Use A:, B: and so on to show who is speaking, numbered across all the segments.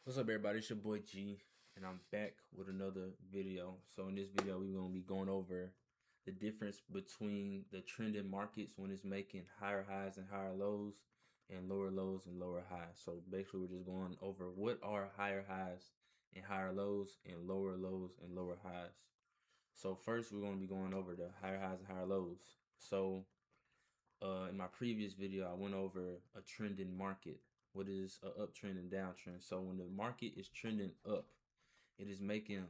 A: What's up, everybody? It's your boy G, and I'm back with another video. So in this video, we're gonna be going over the difference between the trending markets when it's making higher highs and higher lows, and lows and lower highs. So basically, we're just going over what are higher highs and higher lows, and lows and lower highs. So first, we're gonna be going over the higher highs and higher lows. So in my previous video, I went over a trending market. What is a uptrend and downtrend? So when the market is trending up, it is making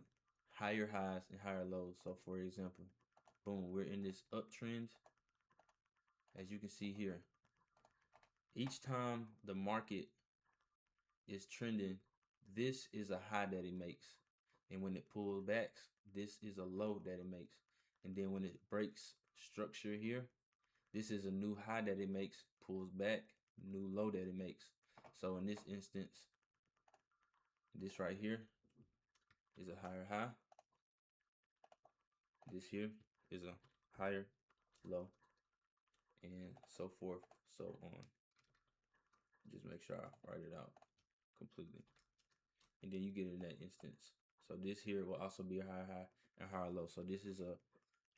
A: higher highs and higher lows. So for example, boom, we're in this uptrend. As you can see here, each time the market is trending, this is a high that it makes. And when it pulls back, this is a low that it makes. And then when it breaks structure here, this is a new high that it makes, pulls back, new low that it makes. So in this instance, this right here is a higher high. This here is a higher low, and so forth, so on. Just make sure I write it out completely. And then you get in that instance. So this here will also be a higher high and higher low. So this is a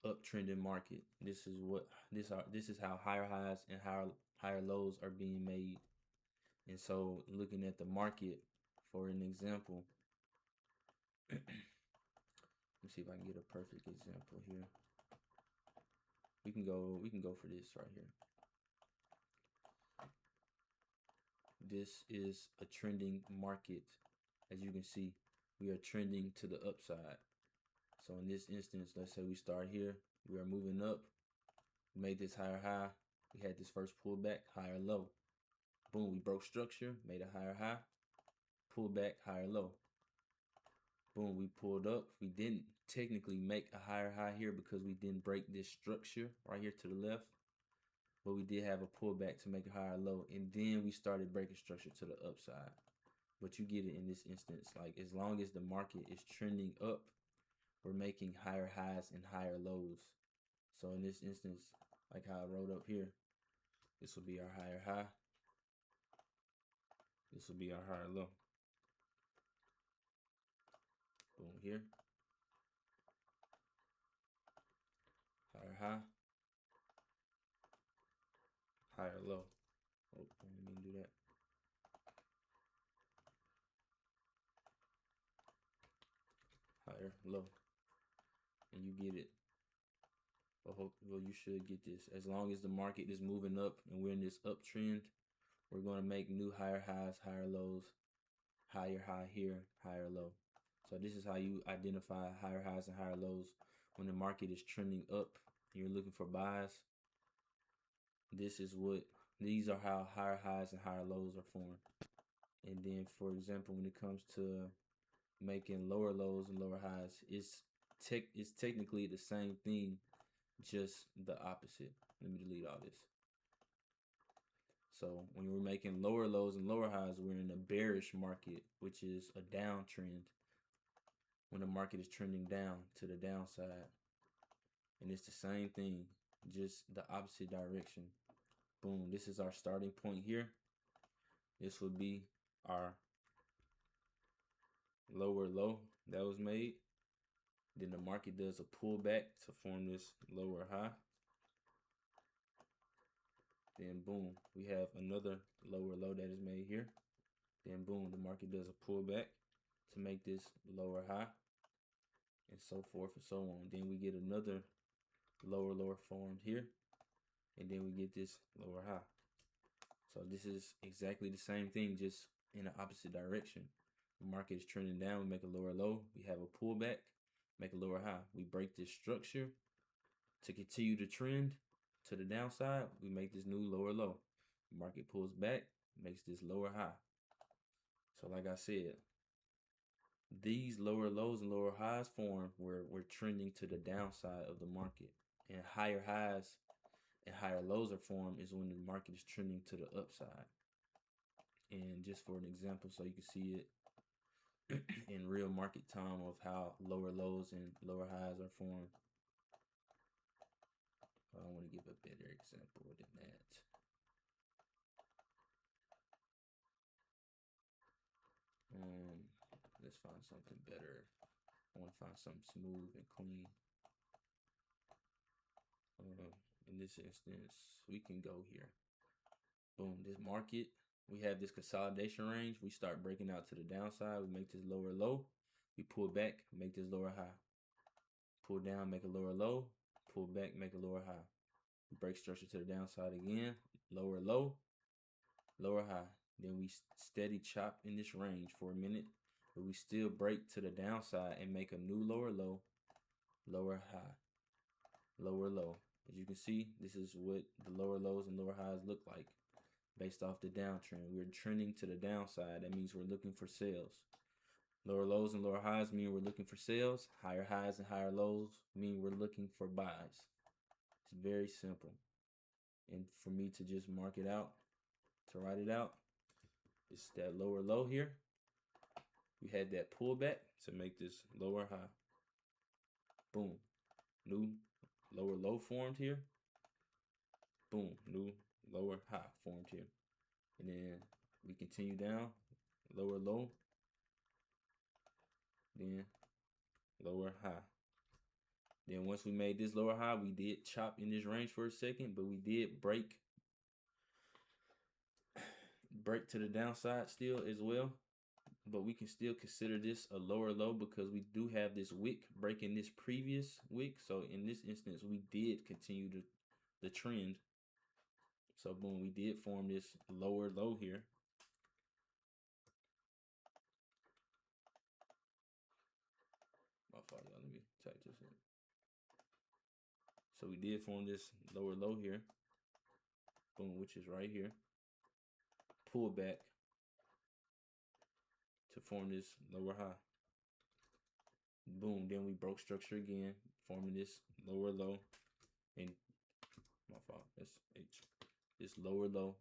A: uptrending market. This is what this is how higher highs and higher lows are being made. And so looking at the market for an example, let me see if I can get a perfect example here. We can go for this right here. This is a trending market. As you can see, we are trending to the upside. So in this instance, let's say we start here, we are moving up, we made this higher high, we had this first pullback, higher low. Boom, we broke structure, made a higher high, pulled back, higher low. Boom, we pulled up. We didn't technically make a higher high here because we didn't break this structure right here to the left, but we did have a pullback to make a higher low, and then we started breaking structure to the upside. But you get it in this instance. Like, as long as the market is trending up, we're making higher highs and higher lows. So in this instance, like how I wrote up here, this will be our higher high. This will be our higher low. Boom, here. Higher high. Higher low. Oh, I didn't mean to do that. Higher low. And you get it. Well, you should get this. As long as the market is moving up and we're in this uptrend, we're going to make new higher highs, higher lows, higher high here, higher low. So this is how you identify higher highs and higher lows when the market is trending up and you're looking for buys. These are how higher highs and higher lows are formed. And then, for example, when it comes to making lower lows and lower highs, it's technically the same thing, just the opposite. Let me delete all this. So when we're making lower lows and lower highs, we're in a bearish market, which is a downtrend. When the market is trending down to the downside, and it's the same thing, just the opposite direction. Boom, this is our starting point here. This would be our lower low that was made. Then the market does a pullback to form this lower high. Then boom, we have another lower low that is made here. Then boom, the market does a pullback to make this lower high, and so forth and so on. Then we get another lower formed here, and then we get this lower high. So this is exactly the same thing, just in the opposite direction. The market is trending down, we make a lower low, we have a pullback, make a lower high. We break this structure to continue the trend to the downside. We make this new lower low. The market pulls back, makes this lower high. So like I said, these lower lows and lower highs form where we're trending to the downside of the market. And higher highs and higher lows are formed is when the market is trending to the upside. And just for an example, so you can see it in real market time of how lower lows and lower highs are formed. I want to give a better example than that. let's find something better. I want to find something smooth and clean. In this instance, we can go here. Boom, this market, we have this consolidation range. We start breaking out to the downside. We make this lower low. We pull back, make this lower high. Pull down, make a lower low. Pull back, make a lower high. We break structure to the downside again. Lower low, lower high. Then we steady chop in this range for a minute. But we still break to the downside and make a new lower low, lower high, lower low. As you can see, this is what the lower lows and lower highs look like based off the downtrend. We're trending to the downside. That means we're looking for sales. Lower lows and lower highs mean we're looking for sales. Higher highs and higher lows mean we're looking for buys. It's very simple. And for me to just mark it out, to write it out, it's that lower low here. We had that pullback to make this lower high. Boom. New lower low formed here. Boom. New lower high formed here. And then we continue down. Lower low. Then lower high. Then once we made this lower high, we did chop in this range for a second, but we did break to the downside still as well. But we can still consider this a lower low because we do have this wick breaking this previous wick. So in this instance, we did continue the trend. So boom, we did form this lower low here. My fault, y'all. Let me type this in. So we did form this lower low here. Boom, which is right here. Pull back to form this lower high. Boom, then we broke structure again, forming this lower low. And my fault, that's H. This lower low.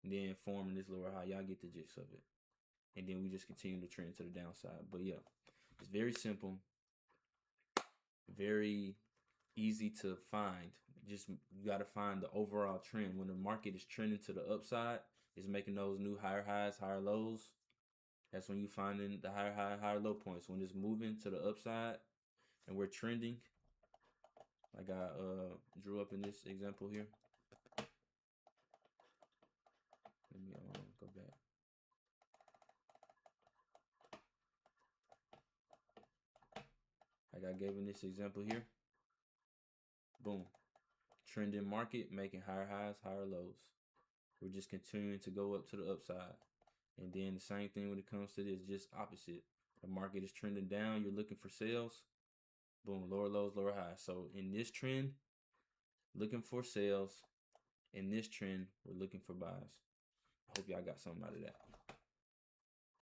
A: And then forming this lower high. Y'all get the gist of it. And then we just continue to trend to the downside. But yeah, it's very simple. Very easy to find. Just you got to find the overall trend. When the market is trending to the upside, it's making those new higher highs, higher lows. That's when you finding the higher high, higher low points. When it's moving to the upside and we're trending, like I drew up in this example here. Let me go back. Like I gave in this example here. Boom. Trending market, making higher highs, higher lows. We're just continuing to go up to the upside. And then the same thing when it comes to this, just opposite. The market is trending down. You're looking for sales. Boom, lower lows, lower highs. So in this trend, looking for sales. In this trend, we're looking for buys. I hope y'all got something out of that.